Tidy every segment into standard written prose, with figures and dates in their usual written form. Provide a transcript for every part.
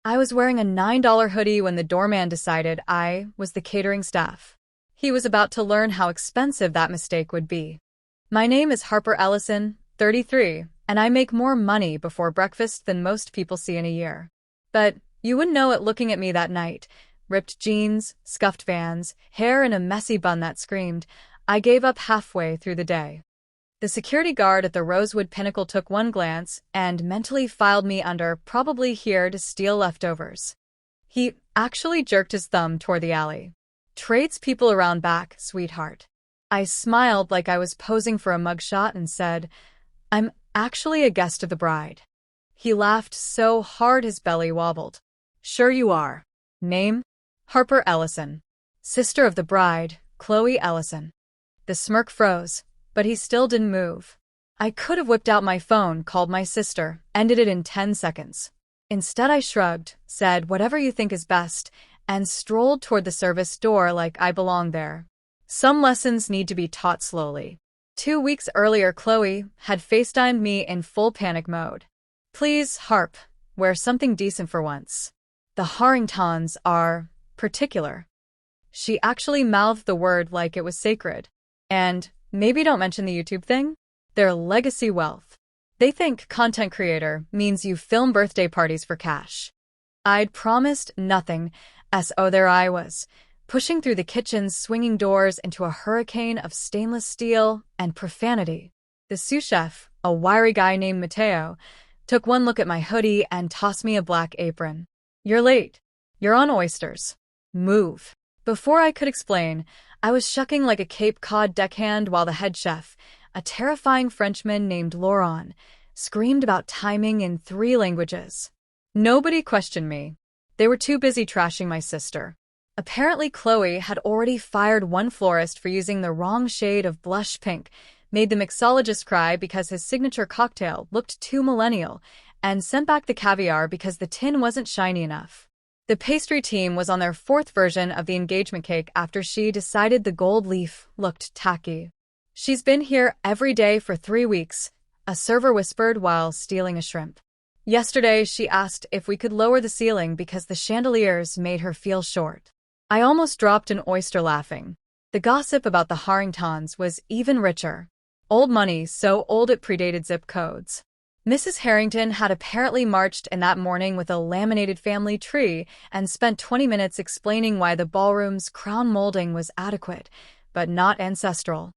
I was wearing a $9 hoodie when the doorman decided I was the catering staff. He was about to learn how expensive that mistake would be. My name is Harper Ellison, 33, and I make more money before breakfast than most people see in a year. But you wouldn't know it looking at me that night. Ripped jeans, scuffed Vans, hair in a messy bun that screamed, I gave up halfway through the day. The security guard at the Rosewood Pinnacle took one glance and mentally filed me under probably here to steal leftovers. He actually jerked his thumb toward the alley. Tradespeople around back, sweetheart. I smiled like I was posing for a mugshot and said, I'm actually a guest of the bride. He laughed so hard his belly wobbled. Sure you are. Name? Harper Ellison. Sister of the bride, Chloe Ellison. The smirk froze, but he still didn't move. I could have whipped out my phone, called my sister, ended it in 10 seconds. Instead I shrugged, said whatever you think is best, and strolled toward the service door like I belonged there. Some lessons need to be taught slowly. 2 weeks earlier Chloe had FaceTimed me in full panic mode. Please, Harp, wear something decent for once. The Harringtons are particular. She actually mouthed the word like it was sacred. And maybe don't mention the YouTube thing? Their legacy wealth. They think content creator means you film birthday parties for cash. I'd promised nothing, so there I was, pushing through the kitchen's swinging doors into a hurricane of stainless steel and profanity. The sous chef, a wiry guy named Mateo, took one look at my hoodie and tossed me a black apron. You're late. You're on oysters. Move. Before I could explain, I was shucking like a Cape Cod deckhand while the head chef, a terrifying Frenchman named Laurent, screamed about timing in 3 languages. Nobody questioned me. They were too busy trashing my sister. Apparently Chloe had already fired one florist for using the wrong shade of blush pink, made the mixologist cry because his signature cocktail looked too millennial, and sent back the caviar because the tin wasn't shiny enough. The pastry team was on their 4th version of the engagement cake after she decided the gold leaf looked tacky. She's been here every day for 3 weeks, a server whispered while stealing a shrimp. Yesterday, she asked if we could lower the ceiling because the chandeliers made her feel short. I almost dropped an oyster laughing. The gossip about the Harringtons was even richer. Old money, so old it predated zip codes. Mrs. Harrington had apparently marched in that morning with a laminated family tree and spent 20 minutes explaining why the ballroom's crown molding was adequate, but not ancestral.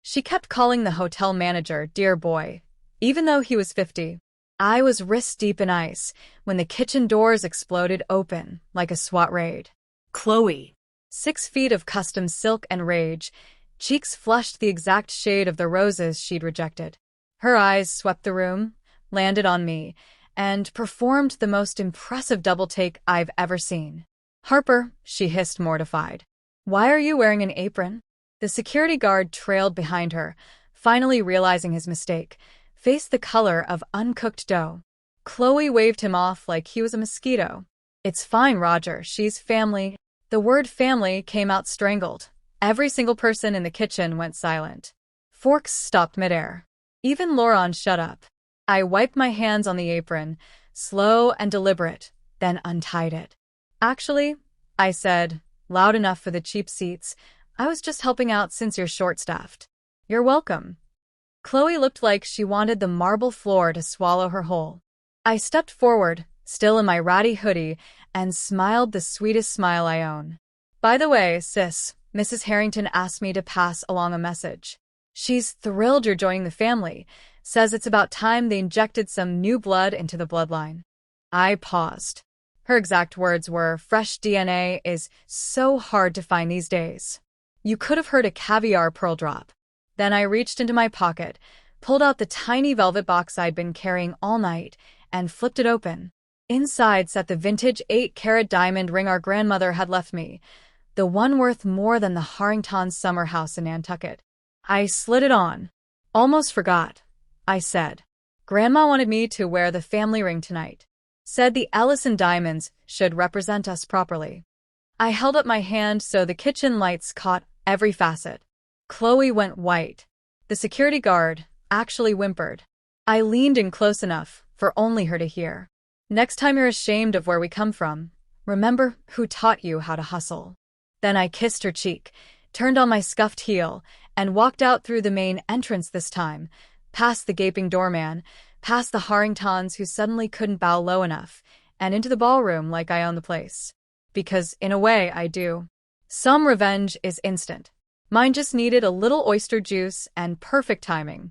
She kept calling the hotel manager dear boy, even though he was 50. I was wrist-deep in ice when the kitchen doors exploded open like a SWAT raid. Chloe. 6 feet of custom silk and rage, cheeks flushed the exact shade of the roses she'd rejected. Her eyes swept the room, landed on me, and performed the most impressive double take I've ever seen. Harper, she hissed mortified. Why are you wearing an apron? The security guard trailed behind her, finally realizing his mistake, faced the color of uncooked dough. Chloe waved him off like he was a mosquito. It's fine, Roger, she's family. The word family came out strangled. Every single person in the kitchen went silent. Forks stopped midair. Even Laurent shut up. I wiped my hands on the apron, slow and deliberate, then untied it. Actually, I said, loud enough for the cheap seats, I was just helping out since you're short-staffed. You're welcome. Chloe looked like she wanted the marble floor to swallow her whole. I stepped forward, still in my ratty hoodie, and smiled the sweetest smile I own. By the way, sis, Mrs. Harrington asked me to pass along a message. She's thrilled you're joining the family, says it's about time they injected some new blood into the bloodline. I paused. Her exact words were, fresh DNA is so hard to find these days. You could have heard a caviar pearl drop. Then I reached into my pocket, pulled out the tiny velvet box I'd been carrying all night, and flipped it open. Inside sat the vintage 8-carat diamond ring our grandmother had left me, the one worth more than the Harrington's summer house in Nantucket. I slid it on. Almost forgot, I said. Grandma wanted me to wear the family ring tonight. Said the Ellison diamonds should represent us properly. I held up my hand so the kitchen lights caught every facet. Chloe went white. The security guard actually whimpered. I leaned in close enough for only her to hear. Next time you're ashamed of where we come from, remember who taught you how to hustle. Then I kissed her cheek, turned on my scuffed heel, and walked out through the main entrance this time, past the gaping doorman, past the Harringtons who suddenly couldn't bow low enough, and into the ballroom like I own the place. Because, in a way, I do. Some revenge is instant. Mine just needed a little oyster juice and perfect timing.